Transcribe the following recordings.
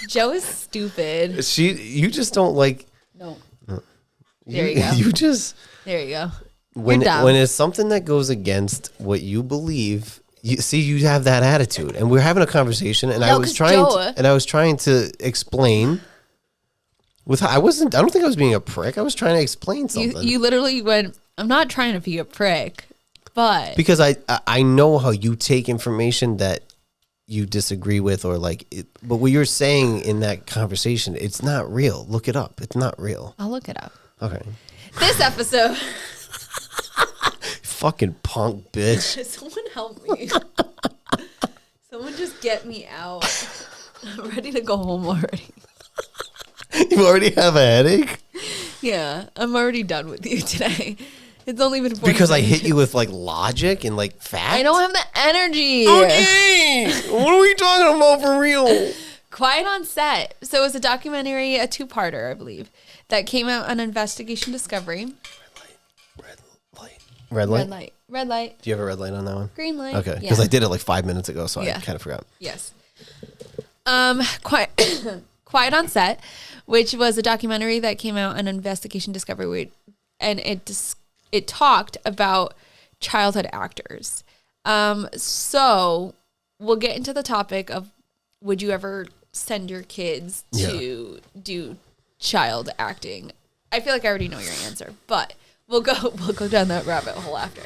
Joe is stupid. You just don't like. No. There you go. You just. There you go. When it's something that goes against what you believe, you have that attitude, and we're having a conversation, and I was trying to explain. I don't think I was being a prick. I was trying to explain something. You literally went, I'm not trying to be a prick, but because I know how you take information that you disagree with, or like it, but what you're saying in that conversation, it's not real. Look it up. It's not real. I'll look it up. Okay. This episode. Fucking punk bitch. Someone help me. Someone just get me out. I'm ready to go home already. You already have a headache? Yeah, I'm already done with you today. It's only been 40 because minutes. I hit you with like logic and like fact. I don't have the energy. Okay. What are we talking about for real? Quiet on Set. So it was a documentary, a two-parter, I believe, that came out on Investigation Discovery. Red light. Red light. Do you have a red light on that one? Green light. Okay, because I did it like 5 minutes ago, so I kind of forgot. Yes. Quiet on Set, which was a documentary that came out on Investigation Discovery, and it talked about childhood actors. So we'll get into the topic of, would you ever send your kids to do child acting? I feel like I already know your answer, but we'll go down that rabbit hole after.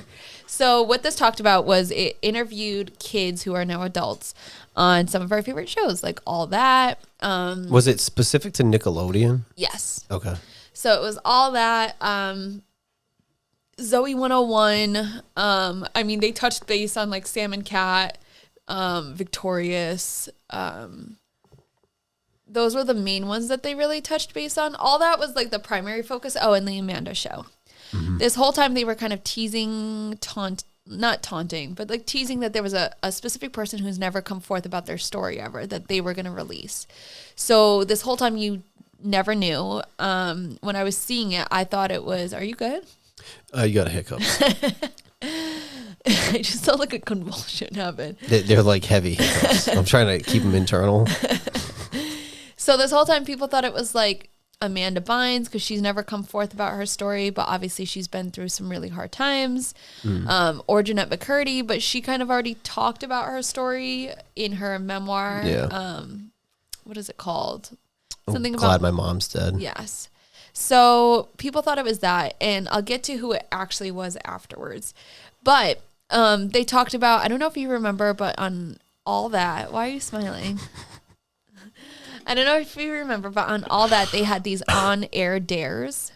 So what this talked about was it interviewed kids who are now adults on some of our favorite shows, like All That. Was it specific to Nickelodeon? Yes. Okay. So it was All That. Zoe 101. I mean, they touched base on like Sam and Cat, Victorious. Those were the main ones that they really touched base on. All That was like the primary focus. Oh, and the Amanda Show. Mm-hmm. This whole time they were kind of teasing, not taunting, but like teasing that there was a specific person who's never come forth about their story ever that they were going to release. So this whole time you never knew. When I was seeing it, I thought it was, are you good? You got a hiccup. I just felt like a convulsion happen. They're like heavy hiccups. I'm trying to keep them internal. So this whole time people thought it was like Amanda Bynes because she's never come forth about her story, but obviously she's been through some really hard times. Or Jeanette McCurdy, but she kind of already talked about her story in her memoir. Yeah. What is it called? Something Glad about my mom's dead. Yes. So people thought it was that, and I'll get to who it actually was afterwards. But they talked about, I don't know if you remember, but on All That, why are you smiling? I don't know if you remember, but on All That, they had these on-air dares.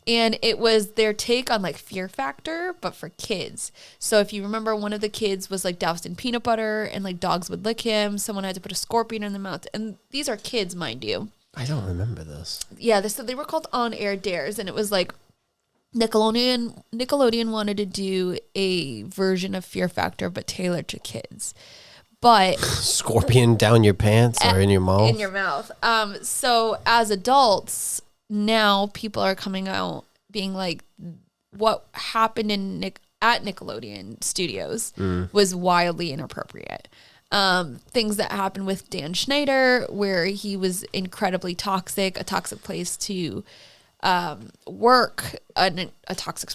And it was their take on like Fear Factor, but for kids. So if you remember, one of the kids was like doused in peanut butter and like dogs would lick him. Someone had to put a scorpion in their mouth. And these are kids, mind you. I don't remember this. Yeah, so they were called on-air dares. And it was like Nickelodeon wanted to do a version of Fear Factor, but tailored to kids. But scorpion down your pants or in your mouth? In your mouth. So as adults, now people are coming out being like, what happened at Nickelodeon Studios was wildly inappropriate. Things that happened with Dan Schneider, where he was incredibly toxic, a toxic place to work, a toxic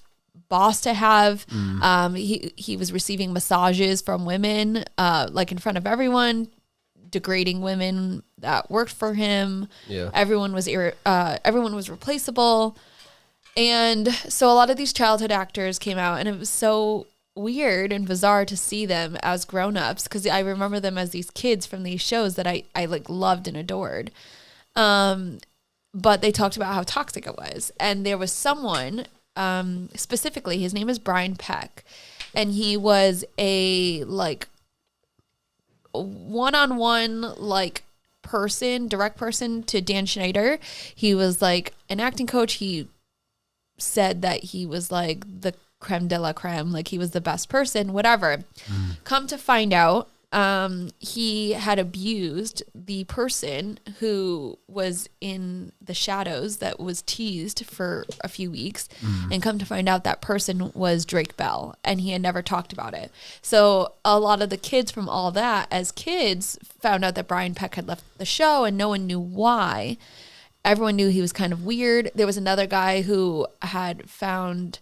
boss to have. He was receiving massages from women, like in front of everyone, degrading women that worked for him. Yeah. Everyone was replaceable. And so a lot of these childhood actors came out, and it was so weird and bizarre to see them as grown-ups, because I remember them as these kids from these shows that I like loved and adored. But they talked about how toxic it was. And there was someone, specifically, his name is Brian Peck, and he was a like one-on-one like direct person to Dan Schneider. He was like an acting coach. He said that he was like the creme de la creme, like he was the best person, whatever. Come to find out, he had abused the person who was in the shadows that was teased for a few weeks, and come to find out that person was Drake Bell, and he had never talked about it. So a lot of the kids from all that, as kids, found out that Brian Peck had left the show, and no one knew why. Everyone knew he was kind of weird. There was another guy who had found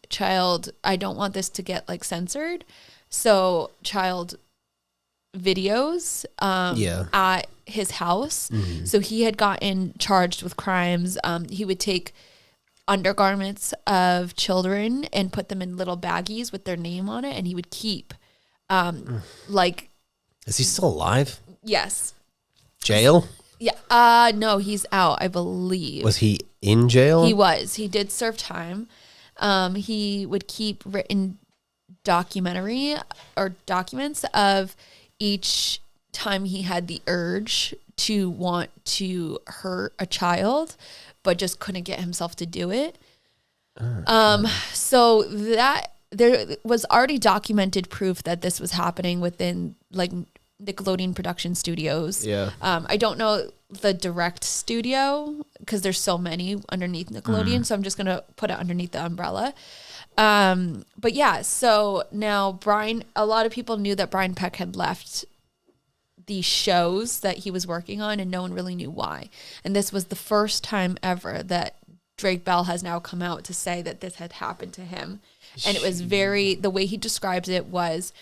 child, I don't want this to get like censored, so child videos at his house. So he had gotten charged with crimes. He would take undergarments of children and put them in little baggies with their name on it, and he would keep like. Is he still alive? Yes. Jail? Yeah. No, he's out, I believe. Was he in jail? He was. He did serve time. He would keep written documentary or documents of each time he had the urge to want to hurt a child, but just couldn't get himself to do it. So that there was already documented proof that this was happening within like Nickelodeon production studios. Yeah. I don't know the direct studio because there's so many underneath Nickelodeon. So I'm just going to put it underneath the umbrella. But yeah, so now a lot of people knew that Brian Peck had left the shows that he was working on, and no one really knew why. And this was the first time ever that Drake Bell has now come out to say that this had happened to him. And it was the way he describes it was,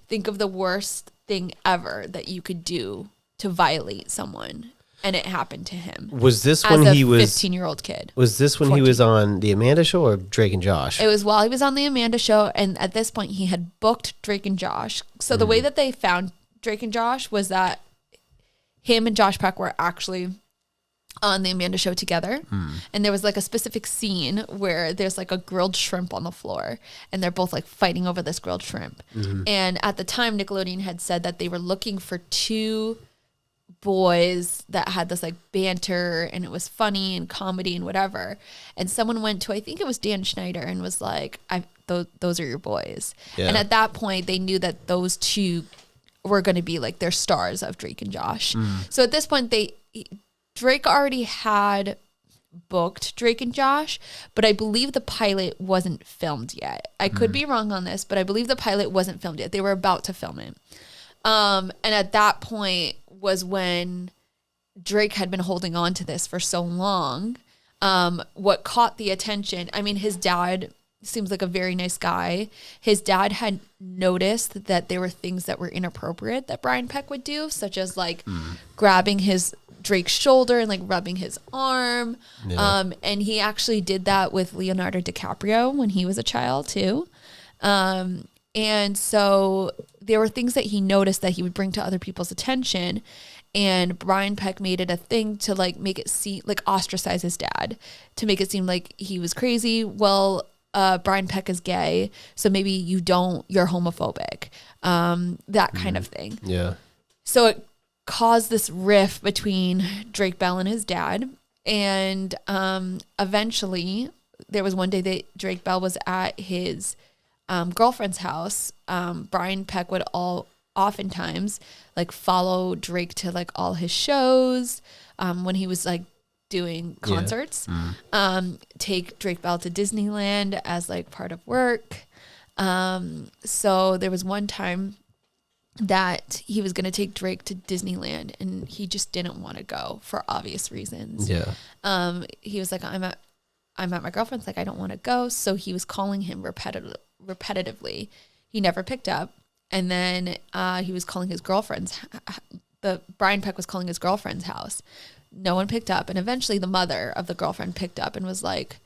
think of the worst thing ever that you could do to violate someone. And it happened to him. Was this when he was 15-year-old kid? Was this when 14. He was on the Amanda Show or Drake and Josh? It was while he was on the Amanda Show, and at this point he had booked Drake and Josh. So the way that they found Drake and Josh was that him and Josh Peck were actually on the Amanda Show together. And there was like a specific scene where there's like a grilled shrimp on the floor, and they're both like fighting over this grilled shrimp. And at the time, Nickelodeon had said that they were looking for two boys that had this like banter, and it was funny and comedy and whatever. And someone went to, I think it was Dan Schneider, and was like, those are your boys. Yeah. And at that point they knew that those two were going to be like their stars of Drake and Josh. So at this point Drake already had booked Drake and Josh, but I believe the pilot wasn't filmed yet. I could be wrong on this, but I believe the pilot wasn't filmed yet. They were about to film it. And at that point was when Drake had been holding on to this for so long. What caught the attention, I mean, his dad seems like a very nice guy. His dad had noticed that there were things that were inappropriate that Brian Peck would do, such as like grabbing Drake's shoulder and like rubbing his arm. Yeah. And he actually did that with Leonardo DiCaprio when he was a child too. And so there were things that he noticed that he would bring to other people's attention. And Brian Peck made it a thing to like make it seem like ostracize his dad, to make it seem like he was crazy. Well, Brian Peck is gay, so maybe you're homophobic, that kind of thing. Yeah. So it caused this rift between Drake Bell and his dad. And eventually there was one day that Drake Bell was at his girlfriend's house. Brian Peck would oftentimes like follow Drake to like all his shows when he was like doing concerts. Take Drake Bell to Disneyland as like part of work. So there was one time that he was going to take Drake to Disneyland, and he just didn't want to go for obvious reasons. Yeah. He was like, I'm at my girlfriend's, like, I don't want to go. So he was calling him repetitively. He never picked up. And then he was calling his girlfriend's, Brian Peck was calling his girlfriend's house. No one picked up. And eventually the mother of the girlfriend picked up and was like,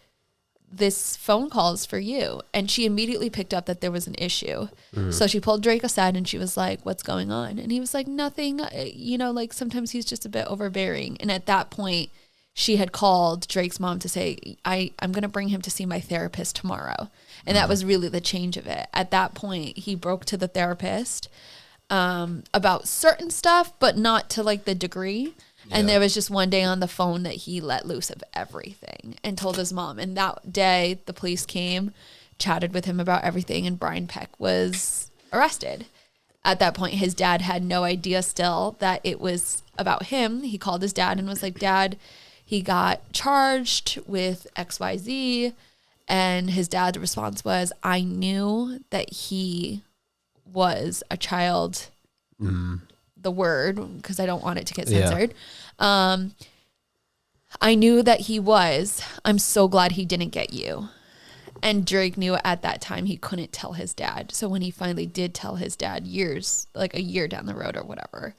this phone call is for you. And she immediately picked up that there was an issue. So she pulled Drake aside and she was like, what's going on? And he was like, nothing. Like sometimes he's just a bit overbearing. And at that point, she had called Drake's mom to say, I'm going to bring him to see my therapist tomorrow. And that was really the change of it. At that point, he broke to the therapist about certain stuff, but not to like the degree. Yeah. And there was just one day on the phone that he let loose of everything and told his mom. And that day, the police came, chatted with him about everything, and Brian Peck was arrested. at that point, his dad had no idea still that it was about him. He called his dad and was like, Dad, he got charged with XYZ. And his dad's response was, I knew that he was a child, the word, because I don't want it to get censored. Yeah. I knew that he was. I'm so glad he didn't get you. And Drake knew at that time he couldn't tell his dad. So when he finally did tell his dad years, like a year down the road or whatever,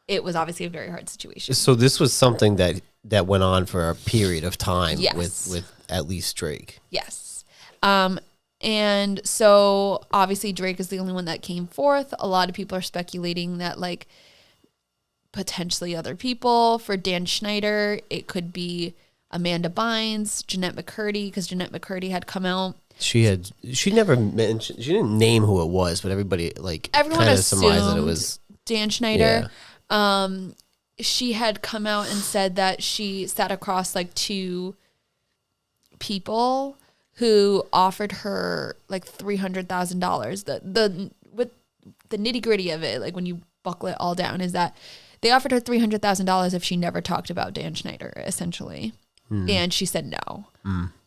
it was obviously a very hard situation. So this was something that went on for a period of time with at least Drake. Yes. And so obviously Drake is the only one that came forth. A lot of people are speculating that like potentially other people. For Dan Schneider, it could be Amanda Bynes, Jeanette McCurdy, because Jeanette McCurdy had come out. She never mentioned, she didn't name who it was, but everyone kind of surmised that it was Dan Schneider. Yeah. She had come out and said that she sat across like two people who offered her like $300,000. The with the nitty gritty of it, like when you buckle it all down, is that they offered her $300,000 if she never talked about Dan Schneider, essentially. And she said no.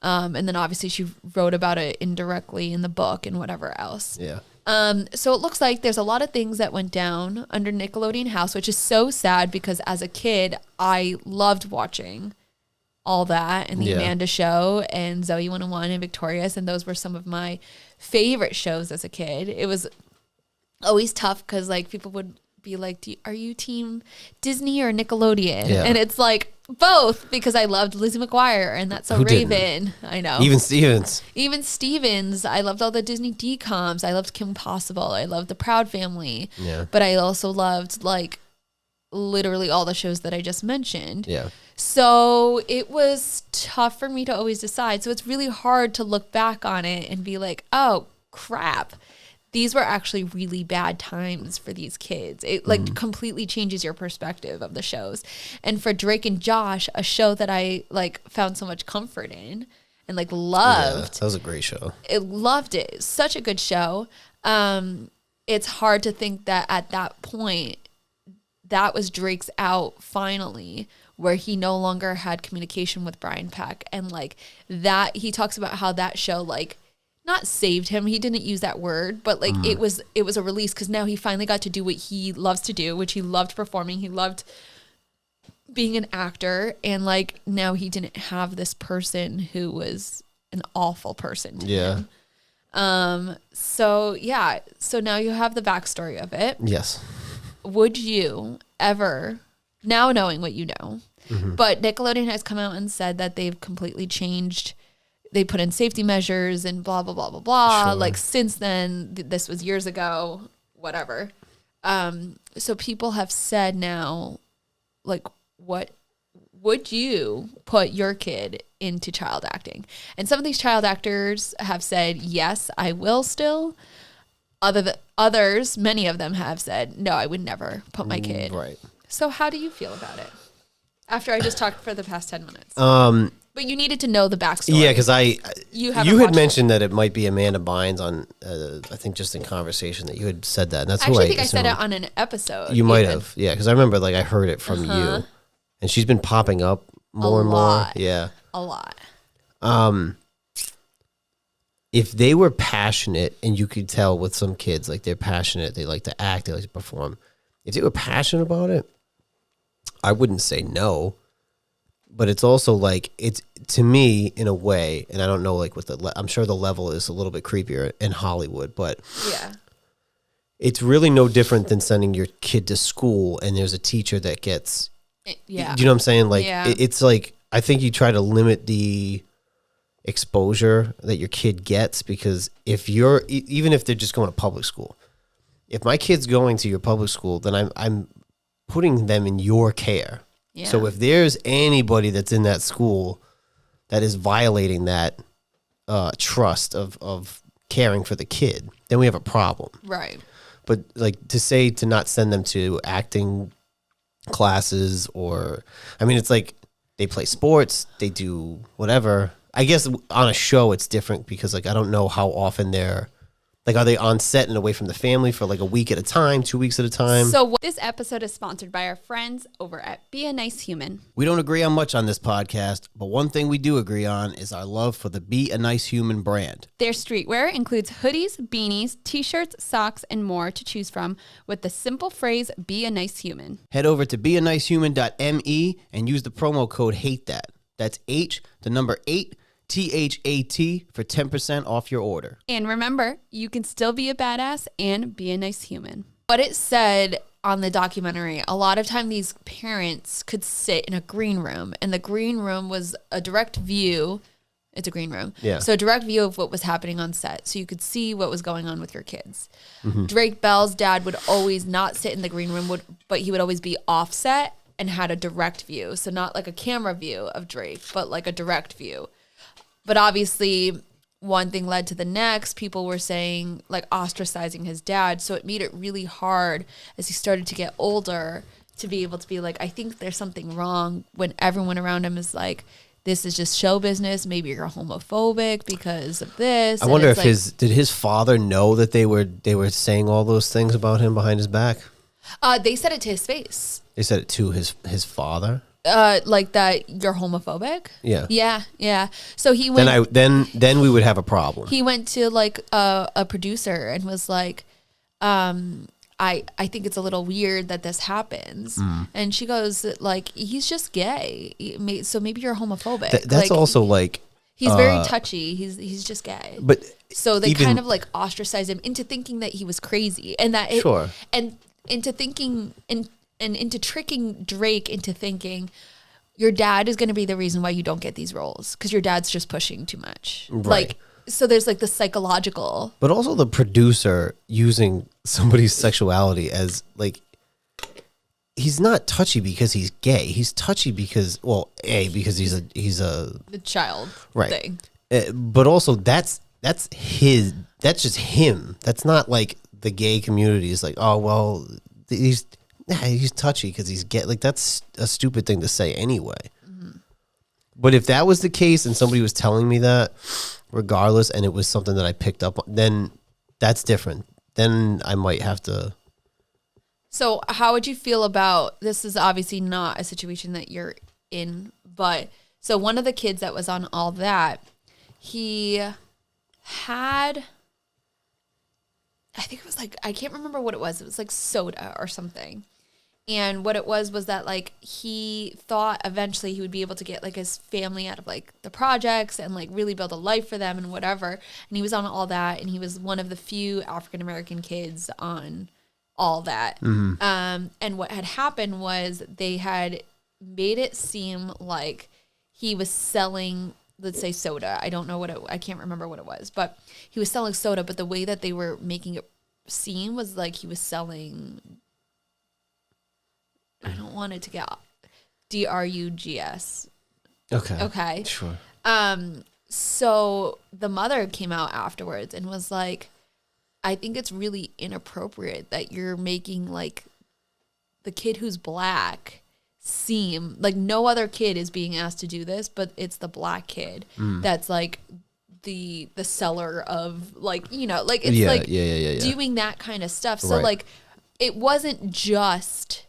And then obviously she wrote about it indirectly in the book and whatever else. Yeah. So it looks like there's a lot of things that went down under Nickelodeon House, which is so sad because as a kid, I loved watching all that and the Amanda Show and Zoe 101 and Victorious. And those were some of my favorite shows as a kid. It was always tough because like people would be like, are you team Disney or Nickelodeon? Yeah. And it's like both, because I loved Lizzie McGuire and That's So Raven. Didn't? I know. Even Stevens. I loved all the Disney DComs. I loved Kim Possible. I loved The Proud Family. Yeah. But I also loved like literally all the shows that I just mentioned. Yeah. So it was tough for me to always decide. So it's really hard to look back on it and be like, oh crap, these were actually really bad times for these kids. It like completely changes your perspective of the shows. And for Drake and Josh, a show that I like found so much comfort in and like loved. Yeah, that was a great show. Loved it. It's such a good show. It's hard to think that at that point, that was Drake's out finally, where he no longer had communication with Brian Peck. And like that, he talks about how that show like not saved him. He didn't use that word, but like it was a release because now he finally got to do what he loves to do, which he loved performing. He loved being an actor. And like now he didn't have this person who was an awful person to him. So yeah. So now you have the backstory of it. Yes. Would you ever, now knowing what you know, but Nickelodeon has come out and said that they've completely changed. They put in safety measures and blah, blah, blah, blah, blah. Sure. Like since then, this was years ago, whatever. So people have said now, like, what would you put your kid into child acting? And some of these child actors have said, yes, I will still. Others, many of them have said, no, I would never put my kid. Right. So how do you feel about it? After I just talked for the past 10 minutes. But you needed to know the backstory. Yeah, because you had mentioned that it might be Amanda Bynes on, I think just in conversation that you had said that. And that's I think I said it on an episode. You might have. Yeah, because I remember like I heard it from you. And she's been popping up more and more. Yeah. A lot. If they were passionate, and you could tell with some kids, like they're passionate, they like to act, they like to perform. If they were passionate about it, I wouldn't say no. But it's also like, it's to me in a way, and I don't know like what I'm sure the level is a little bit creepier in Hollywood, but yeah, it's really no different than sending your kid to school and there's a teacher that gets, do you know what I'm saying? Like, it's like, I think you try to limit the exposure that your kid gets, because if you're, even if they're just going to public school, if my kid's going to your public school, then I'm putting them in your care. Yeah. So if there's anybody that's in that school that is violating that trust of caring for the kid, then we have a problem. Right. But like to not send them to acting classes, or, I mean, it's like they play sports, they do whatever. I guess on a show it's different because like I don't know how often they're Like, are they on set and away from the family for like a week at a time, 2 weeks at a time? So this episode is sponsored by our friends over at Be a Nice Human. We don't agree on much on this podcast, but one thing we do agree on is our love for the Be a Nice Human brand. Their streetwear includes hoodies, beanies, t-shirts, socks, and more to choose from with the simple phrase, Be a Nice Human. Head over to beanicehuman.me and use the promo code HATETHAT. That's H, the number 8, THAT for 10% off your order. And remember, you can still be a badass and be a nice human. What it said on the documentary, a lot of time these parents could sit in a green room, and the green room was a direct view. It's a green room. Yeah. So a direct view of what was happening on set. So you could see what was going on with your kids. Drake Bell's dad would always not sit in the green room, but he would always be offset and had a direct view. So not like a camera view of Drake, but like a direct view. But obviously, one thing led to the next. People were saying, like, ostracizing his dad. So it made it really hard as he started to get older to be able to be like, I think there's something wrong, when everyone around him is like, this is just show business. Maybe you're homophobic because of this. I wonder if did his father know that they were saying all those things about him behind his back? They said it to his face. They said it to his father? Like that you're homophobic. Yeah. Yeah. So he went. Then we would have a problem. He went to like a producer and was like, I think it's a little weird that this happens. And she goes like, he's just gay. So maybe you're homophobic. That's like, also like, he's very touchy. He's just gay. But so they kind of like ostracized him into thinking that he was crazy, and that and into thinking and into tricking Drake into thinking your dad is going to be the reason why you don't get these roles because your dad's just pushing too much. Right. Like, so there's like the psychological. But also the producer using somebody's sexuality as like, he's not touchy because he's gay. He's touchy because, well, because he's a The child thing. But also that's just him. That's not like the gay community is like, oh, well, he's touchy because he's gay. Like, that's a stupid thing to say anyway. But if that was the case and somebody was telling me that, regardless, and it was something that I picked up on, then that's different. Then I might have to. So how would you feel about, this is obviously not a situation that you're in, but so one of the kids that was on all that, he had, I think it was like, I can't remember what it was. It was like soda or something. And what it was that like he thought eventually he would be able to get like his family out of like the projects and like really build a life for them and whatever. And he was on all that, and he was one of the few African American kids on all that. And what had happened was they had made it seem like he was selling, let's say, soda. I don't know I can't remember what it was, but he was selling soda. But the way that they were making it seem was like he was selling, I don't want it to get drugs. Okay. Sure. So the mother came out afterwards and was like, I think it's really inappropriate that you're making like the kid who's black seem like no other kid is being asked to do this, but it's the black kid that's like the seller of like, you know, like it's doing that kind of stuff. So like it wasn't just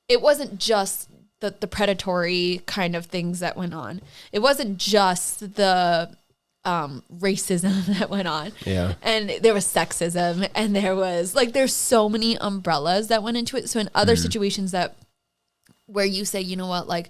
the predatory kind of things that went on. It wasn't just the racism that went on. Yeah. And there was sexism, and there was like, there's so many umbrellas that went into it. So in other situations where you say, you know what, like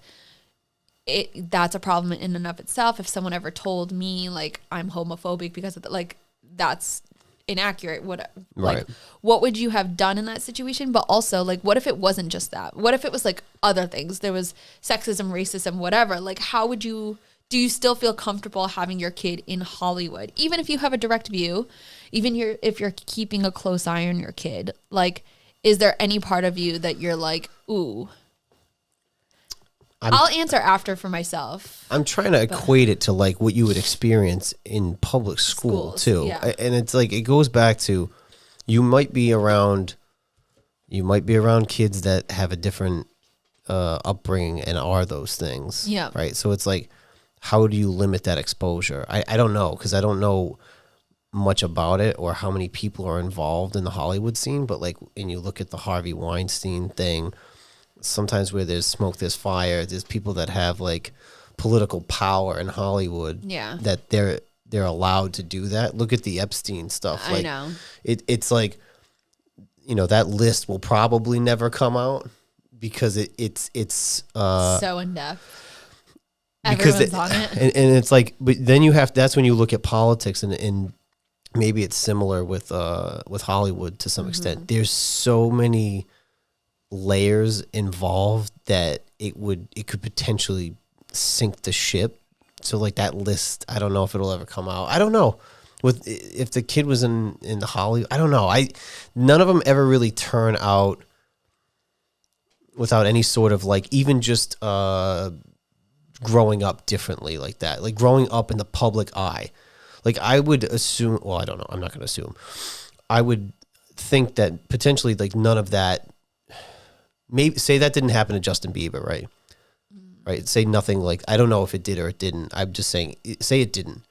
that's a problem in and of itself. If someone ever told me like I'm homophobic because of like, that's inaccurate. What would you have done in that situation? But also like, what if it wasn't just that? What if it was like other things? There was sexism, racism, whatever. Like, do you still feel comfortable having your kid in Hollywood? Even if you have a direct view, even if you're keeping a close eye on your kid, like, is there any part of you that you're like, ooh? I'll answer after for myself. I'm trying to equate it to like what you would experience in public school too. Yeah. And it's like, it goes back to, you might be around kids that have a different upbringing and are those things. Yeah. Right. So it's like, how do you limit that exposure? I don't know, because I don't know much about it or how many people are involved in the Hollywood scene, but like, when you look at the Harvey Weinstein thing, sometimes where there's smoke, there's fire. There's people that have like political power in Hollywood. Yeah. That they're allowed to do that. Look at the Epstein stuff. I know. It's like, that list will probably never come out because it's so in depth. Everyone's on it. And it's like, but then that's when you look at politics and maybe it's similar with Hollywood to some extent. There's so many layers involved that it could potentially sink the ship. So like that list, I don't know if it'll ever come out. I don't know. If the kid was in the Hollywood, I don't know. None of them ever really turn out without any sort of like, even just growing up differently like that, like growing up in the public eye. Like I would assume, well, I don't know. I'm not going to assume. I would think that potentially like none of that, maybe say that didn't happen to Justin Bieber, right? Right. Say nothing like, I don't know if it did or it didn't. I'm just saying, say it didn't.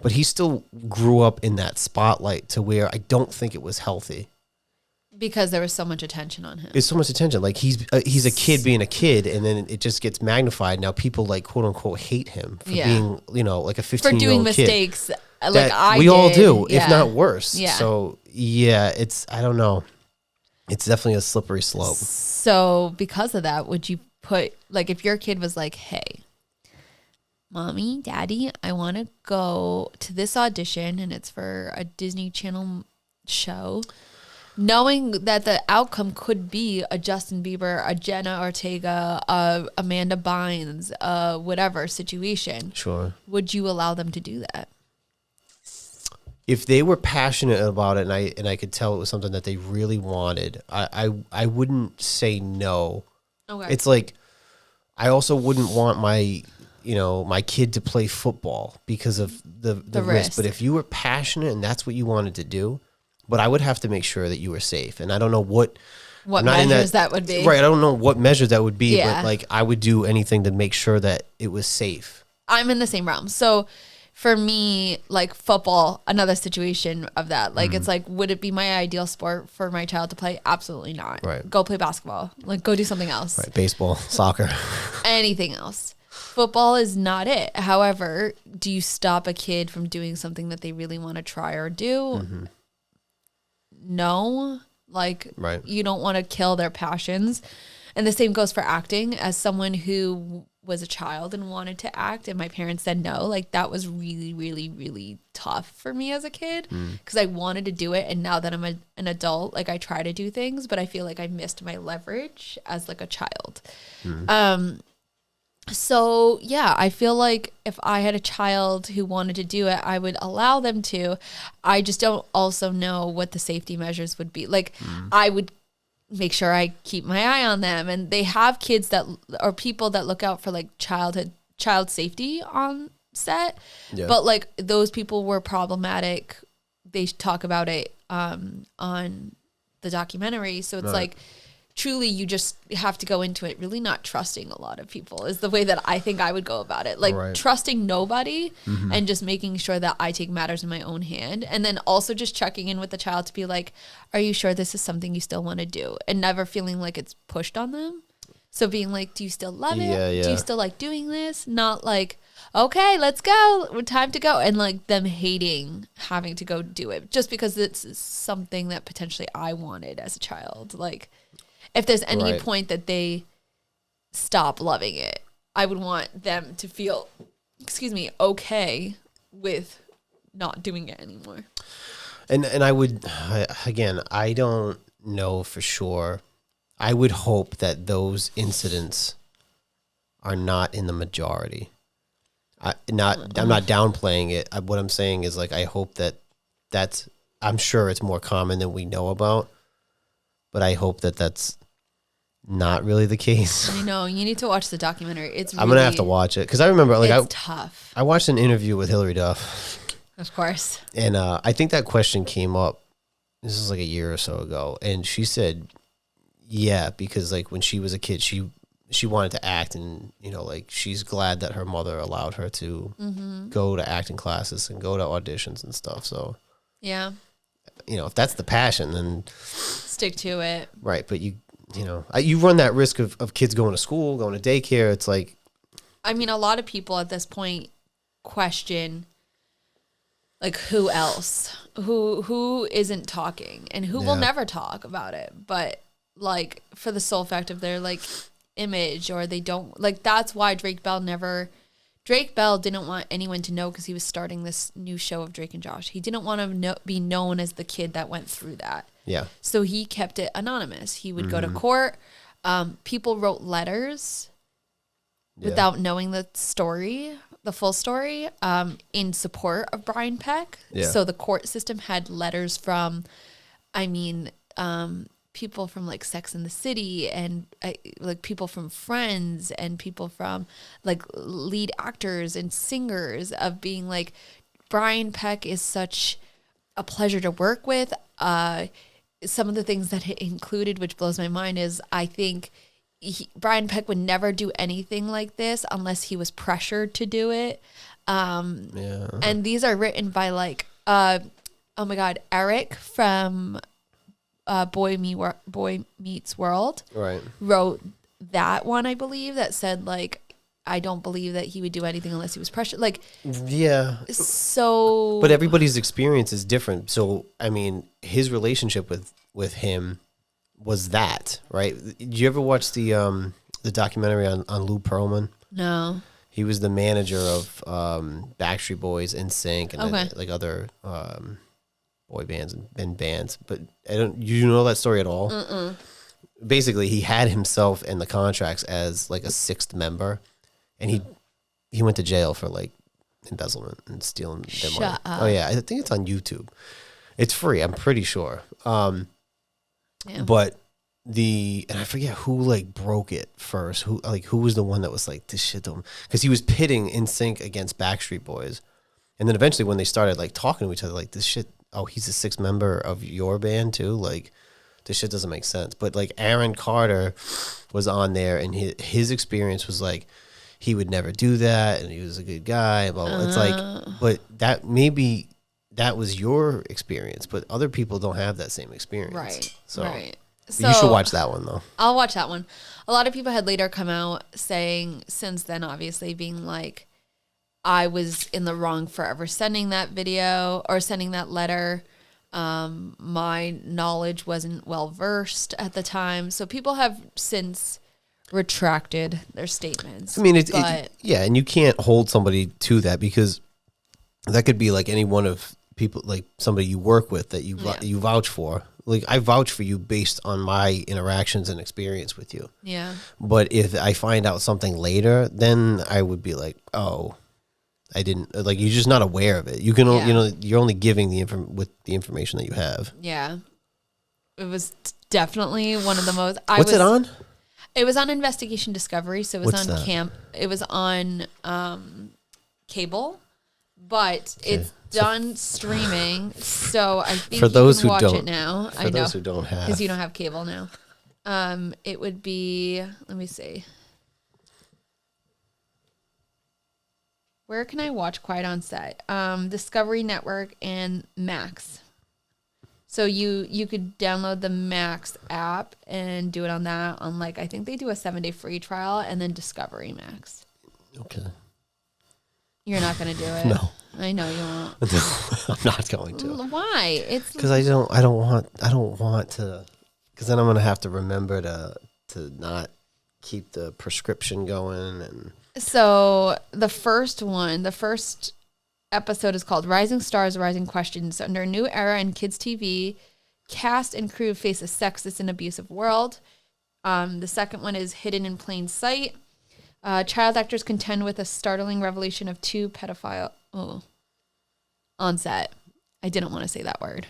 But he still grew up in that spotlight to where I don't think it was healthy. Because there was so much attention on him. There's so much attention. Like he's a kid being a kid, and then it just gets magnified. Now people like quote unquote hate him for being, like a 15-year-old for doing kid. Mistakes. Like we all do, yeah. if not worse. Yeah. So yeah, I don't know. It's definitely a slippery slope. So because of that, would you put, like, if your kid was like, hey, Mommy, Daddy, I want to go to this audition and it's for a Disney Channel show, knowing that the outcome could be a Justin Bieber, a Jenna Ortega, a Amanda Bynes, whatever situation. Sure. Would you allow them to do that? If they were passionate about it and I could tell it was something that they really wanted, I wouldn't say no. Okay. It's like, I also wouldn't want my kid to play football because of the risk. But if you were passionate and that's what you wanted to do, but I would have to make sure that you were safe. And I don't know what measures that would be. Right. I don't know what measures that would be, Yeah. but like I would do anything to make sure that it was safe. I'm in the same realm. So for me, like football, another situation of that. Like, it's like, would it be my ideal sport for my child to play? Absolutely not. Right. Go play basketball. Like, go do something else. Right. Baseball, soccer. Anything else. Football is not it. However, do you stop a kid from doing something that they really want to try or do? Mm-hmm. No. Like, right. You don't want to kill their passions. And the same goes for acting. As someone who was a child and wanted to act and my parents said no, like that was really, really, really tough for me as a kid because I wanted to do it. And now that I'm an adult, like I try to do things, but I feel like I missed my leverage as like a child. So yeah, I feel like if I had a child who wanted to do it, I would allow them to. I just don't also know what the safety measures would be. Like I would make sure I keep my eye on them, and they have kids that or people that look out for like child safety on set. Yeah. But like those people were problematic. They talk about it on the documentary. So it's like truly you just have to go into it really not trusting a lot of people is the way that I think I would go about it. Like trusting nobody and just making sure that I take matters in my own hand. And then also just checking in with the child to be like, are you sure this is something you still want to do? And never feeling like it's pushed on them. So being like, do you still love it? Yeah. Do you still like doing this? Not like, okay, let's go. Time to go. And like them hating having to go do it just because it's something that potentially I wanted as a child. Like, if there's any point that they stop loving it, I would want them to feel, okay with not doing it anymore. And I would, again, I don't know for sure. I would hope that those incidents are not in the majority. I'm not downplaying it. What I'm saying is like, I hope that's, I'm sure it's more common than we know about, but I hope that that's not really the case. I know. You need to watch the documentary. I'm going to have to watch it because I remember like it's tough. I watched an interview with Hillary Duff. Of course. And I think that question came up, this is like a year or so ago. And she said, yeah, because like when she was a kid, she wanted to act and, like she's glad that her mother allowed her to go to acting classes and go to auditions and stuff. So Yeah. If that's the passion, then stick to it. Right. But you run that risk of kids going to school, going to daycare. It's like, I mean, a lot of people at this point question, like, who else? Who isn't talking and who will never talk about it? But, like, for the sole fact of their, like, image, or they don't, like, that's why Drake Bell didn't want anyone to know, because he was starting this new show of Drake and Josh. He didn't want to be known as the kid that went through that. Yeah. So he kept it anonymous. He would go to court. People wrote letters without knowing the full story, in support of Brian Peck. Yeah. So the court system had letters from, people from like Sex and the City, and like people from Friends, and people from like lead actors and singers, of being like, Brian Peck is such a pleasure to work with. Some of the things that it included, which blows my mind, is I think Brian Peck would never do anything like this unless he was pressured to do it. And these are written by like, oh my God, Eric from Boy Meets World, right, wrote that one, I believe, that said like, I don't believe that he would do anything unless he was pressured. Like, yeah. So, but everybody's experience is different. So, I mean, his relationship with him was that, right? Did you ever watch the documentary on Lou Pearlman? No. He was the manager of Backstreet Boys, NSYNC, and like other boy bands and bands. But you know that story at all? Mm-mm. Basically, he had himself in the contracts as like a sixth member, and he went to jail for like embezzlement and stealing their money. Shut up. Oh yeah, I think it's on YouTube. It's free, I'm pretty sure. But and I forget who like broke it first. Who was the one that was like, this shit don't, because he was pitting NSYNC against Backstreet Boys, and then eventually when they started like talking to each other, like, this shit. Oh, he's a sixth member of your band too. Like, this shit doesn't make sense. But like Aaron Carter was on there, and his experience was like, he would never do that, and he was a good guy. Blah, blah. It's like, but that was your experience, but other people don't have that same experience. Right. So, right. So you should watch that one though. I'll watch that one. A lot of people had later come out saying, since then, obviously, being like, I was in the wrong for ever sending that video or sending that letter. My knowledge wasn't well versed at the time. So people have since retracted their statements. I mean, and you can't hold somebody to that, because that could be like any one of people, like somebody you work with that you vouch for. Like, I vouch for you based on my interactions and experience with you. Yeah. But if I find out something later, then I would be like, oh, I didn't, like, you're just not aware of it. You can, you're only giving with the information that you have. Yeah. It was definitely one of the most. What's it on? It was on Investigation Discovery, so it was What's on that? Camp. It was on cable, but it's done streaming. So I think for those you can who watch don't, it now. For those who don't have, because you don't have cable now. It would be. Let me see. Where can I watch Quiet on Set? Discovery Network and Max. So you could download the Max app and do it on that. On like, I think they do a 7-day free trial, and then Discovery Max. Okay. You're not going to do it. No. I know you won't. No, I'm not going to. Why? It's because I don't want to. Because then I'm going to have to remember to not keep the prescription going. And so the first episode is called Rising Stars, Rising Questions. Under a new era in kids TV, cast and crew face a sexist and abusive world. The second one is Hidden in Plain Sight. Child actors contend with a startling revelation of two pedophile on set. I didn't want to say that word.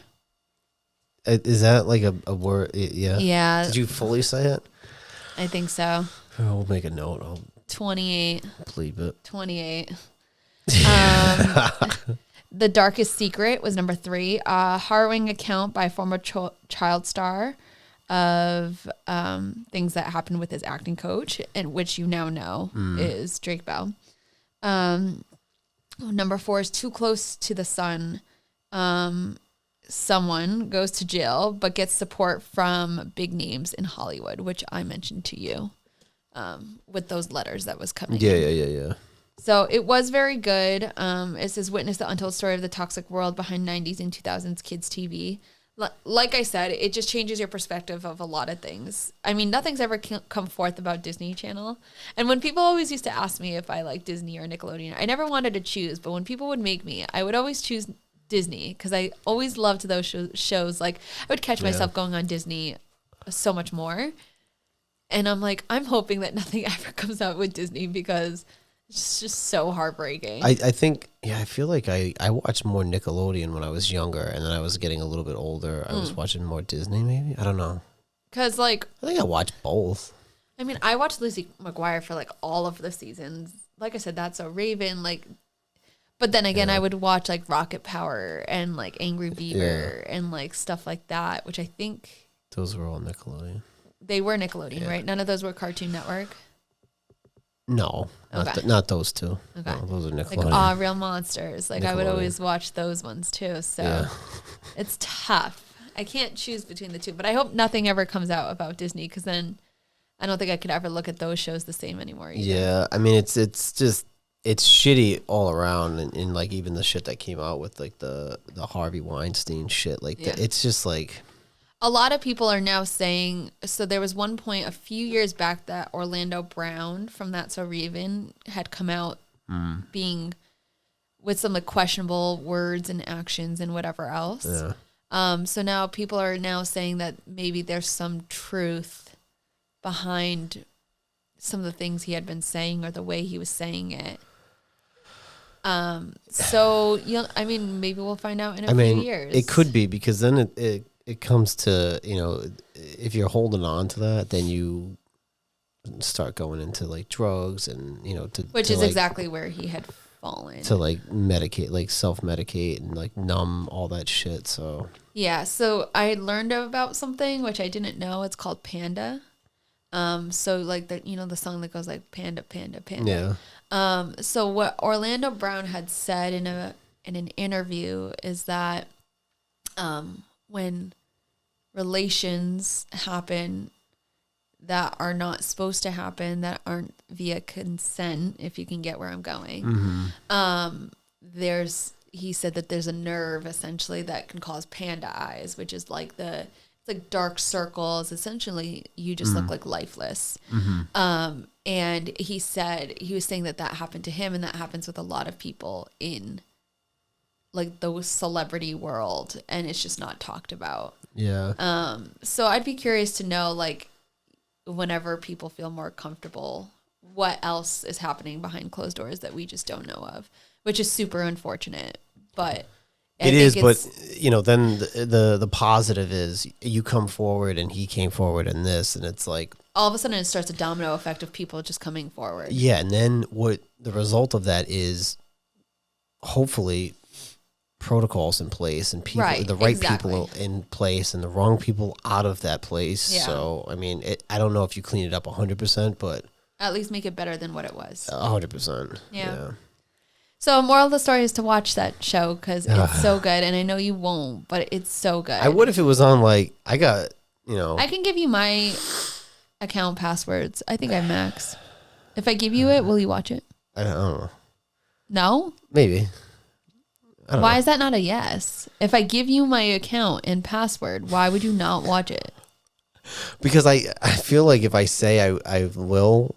Is that like a word? Yeah. Yeah. Did you fully say it? I think so. We'll make a note. I'll 28. bleep it. 28. The Darkest Secret was number 3. Harrowing account by a former child star of things that happened with his acting coach, and which you now know is Drake Bell. Number 4 is Too Close to the Sun. someone goes to jail but gets support from big names in Hollywood, which I mentioned to you with those letters that was coming in. Yeah. So it was very good. It says, witness the untold story of the toxic world behind 90s and 2000s kids TV. Like I said, it just changes your perspective of a lot of things. I mean, nothing's ever come forth about Disney Channel. And when people always used to ask me if I like Disney or Nickelodeon, I never wanted to choose. But when people would make me, I would always choose Disney because I always loved those shows. Like, I would catch myself going on Disney so much more. And I'm like, I'm hoping that nothing ever comes out with Disney because it's just so heartbreaking. I think, I feel like I watched more Nickelodeon when I was younger, and then I was getting a little bit older. I was watching more Disney, maybe? I don't know. Because, like... I think I watched both. I mean, I watched Lizzie McGuire for, like, all of the seasons. Like I said, That's So Raven, like... But then again, I would watch, like, Rocket Power and, like, Angry Beaver and, like, stuff like that, which I think... Those were all Nickelodeon. They were Nickelodeon, right? None of those were Cartoon Network? No, not those two. Okay. No, those are Nickelodeon. Like, Real Monsters. Like, I would always watch those ones, too. So, it's tough. I can't choose between the two. But I hope nothing ever comes out about Disney, because then I don't think I could ever look at those shows the same anymore either. Yeah, I mean, it's just, it's shitty all around. And like, even the shit that came out with, like, the Harvey Weinstein shit. Like, it's just, like... A lot of people are now saying, so there was one point a few years back that Orlando Brown from That's So Raven had come out being with some like questionable words and actions and whatever else. Yeah. So now people are now saying that maybe there's some truth behind some of the things he had been saying or the way he was saying it. So, I mean, maybe we'll find out in a few years. It could be, because then it comes to, if you're holding on to that, then you start going into like drugs and, which is like, exactly where he had fallen. To like medicate, like self-medicate and like numb all that shit. So, yeah. So I learned about something which I didn't know. It's called Panda. So like the song that goes like Panda, Panda, Panda. Yeah. So what Orlando Brown had said in an interview is that, when relations happen that are not supposed to happen, that aren't via consent, if you can get where I'm going, he said that there's a nerve essentially that can cause panda eyes, which is like it's like dark circles. Essentially, you just look like lifeless. And he said, he was saying that happened to him, and that happens with a lot of people in like the celebrity world, and it's just not talked about. Yeah. So I'd be curious to know, like, whenever people feel more comfortable, what else is happening behind closed doors that we just don't know of, which is super unfortunate. But it is. But then the positive is you come forward, and he came forward in this, and it's like all of a sudden it starts a domino effect of people just coming forward. Yeah, and then what the result of that is, hopefully, protocols in place and people, the right people in place and the wrong people out of that place. Yeah. So, I mean, I don't know if you clean it up 100%, but at least make it better than what it was. 100%. Yeah. So, moral of the story is to watch that show because it's so good. And I know you won't, but it's so good. I would if it was on, like, I can give you my account passwords. I think I'm max. If I give you it, will you watch it? I don't know. No? Maybe. Why is that not a yes? If I give you my account and password, why would you not watch it? Because I feel like if I say I will,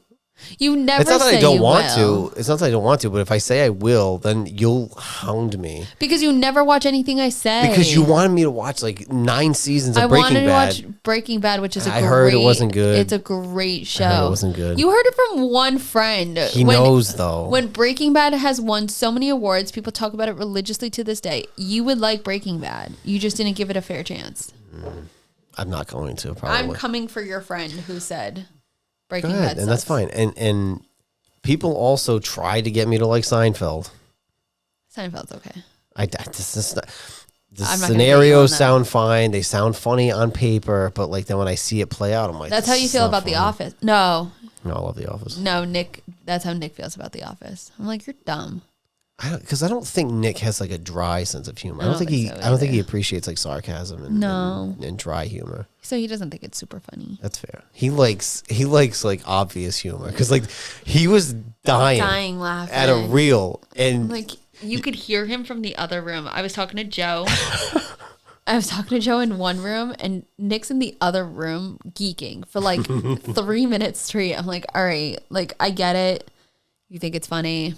you never. It's not that say I don't you want will. to. It's not that I don't want to. But if I say I will, then you'll hound me. Because you never watch anything I say. Because you wanted me to watch like 9 seasons of Breaking Bad. I wanted to watch Breaking Bad, which is I heard it wasn't good. It's a great show. I heard it wasn't good. You heard it from one friend. He knows though. When Breaking Bad has won so many awards, people talk about it religiously to this day. You would like Breaking Bad. You just didn't give it a fair chance. I'm not going to. Probably. I'm coming for your friend who said Breaking Bad sucks. And that's fine. And people also try to get me to like Seinfeld. Seinfeld's okay. The scenarios sound fine. They sound funny on paper, but like then when I see it play out, I'm like, that's how you feel about The Office. No, I love The Office. No, Nick. That's how Nick feels about The Office. I'm like, you're dumb. Because I don't think Nick has like a dry sense of humor. I don't think he appreciates like sarcasm and dry humor. So he doesn't think it's super funny. That's fair. He likes like obvious humor because like he was dying laughing at a reel and like you could hear him from the other room. I was talking to Joe. In one room and Nick's in the other room geeking for like 3 minutes straight. I'm like, all right, like I get it. You think it's funny.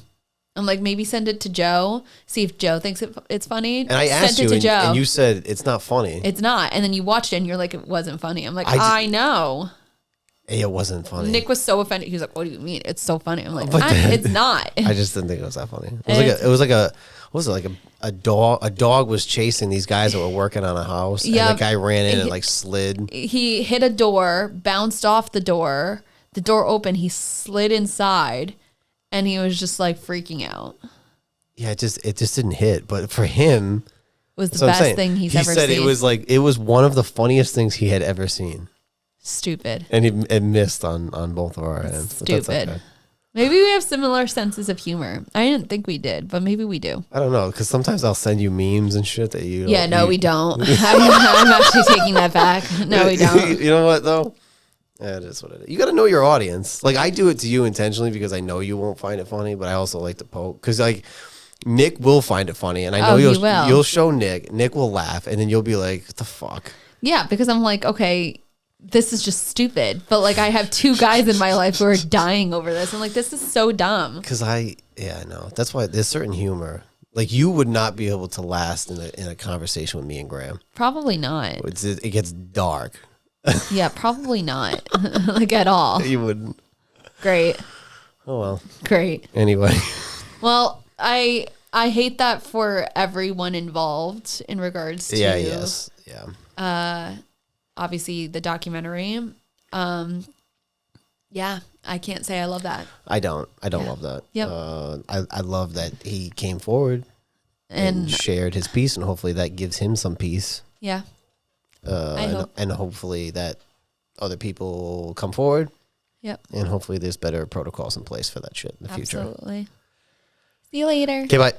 I'm like, maybe send it to Joe. See if Joe thinks it's funny. And I asked you, and you said it's not funny. It's not. And then you watched it, and you're like, it wasn't funny. I'm like, I know. It wasn't funny. Nick was so offended. He was like, "What do you mean? It's so funny." I'm like, "It's not." I just didn't think it was that funny. It was like a dog. A dog was chasing these guys that were working on a house, and the guy ran in and like slid. He hit a door, bounced off the door. The door opened. He slid inside. And he was just like freaking out. Yeah, it just didn't hit. But for him, it was the best thing he's ever seen. He said it was one of the funniest things he had ever seen. Stupid. And it missed on both of our ends. Stupid. Okay. Maybe we have similar senses of humor. I didn't think we did, but maybe we do. I don't know, because sometimes I'll send you memes and shit that you. Yeah, no, we don't. I'm actually taking that back. No, we don't. You know what though? Yeah, it is what it is. You got to know your audience. Like, I do it to you intentionally because I know you won't find it funny, but I also like to poke. Because, like, Nick will find it funny, and I know you'll show Nick. Nick will laugh, and then you'll be like, what the fuck? Yeah, because I'm like, okay, this is just stupid. But, like, I have 2 guys in my life who are dying over this. I'm like, this is so dumb. Because I know. That's why there's certain humor. Like, you would not be able to last in a conversation with me and Graham. Probably not. It gets dark. Yeah, probably not. Like at all. You wouldn't. Great. Oh well. Great. Anyway. Well, I hate that for everyone involved in regards to obviously the documentary. Yeah, I can't say I love that. I don't love that. Yep. I love that he came forward and shared his piece, and hopefully that gives him some peace. Yeah. And hopefully that other people will come forward. Yep. And hopefully there's better protocols in place for that shit in the future. Absolutely. See you later. Okay, bye.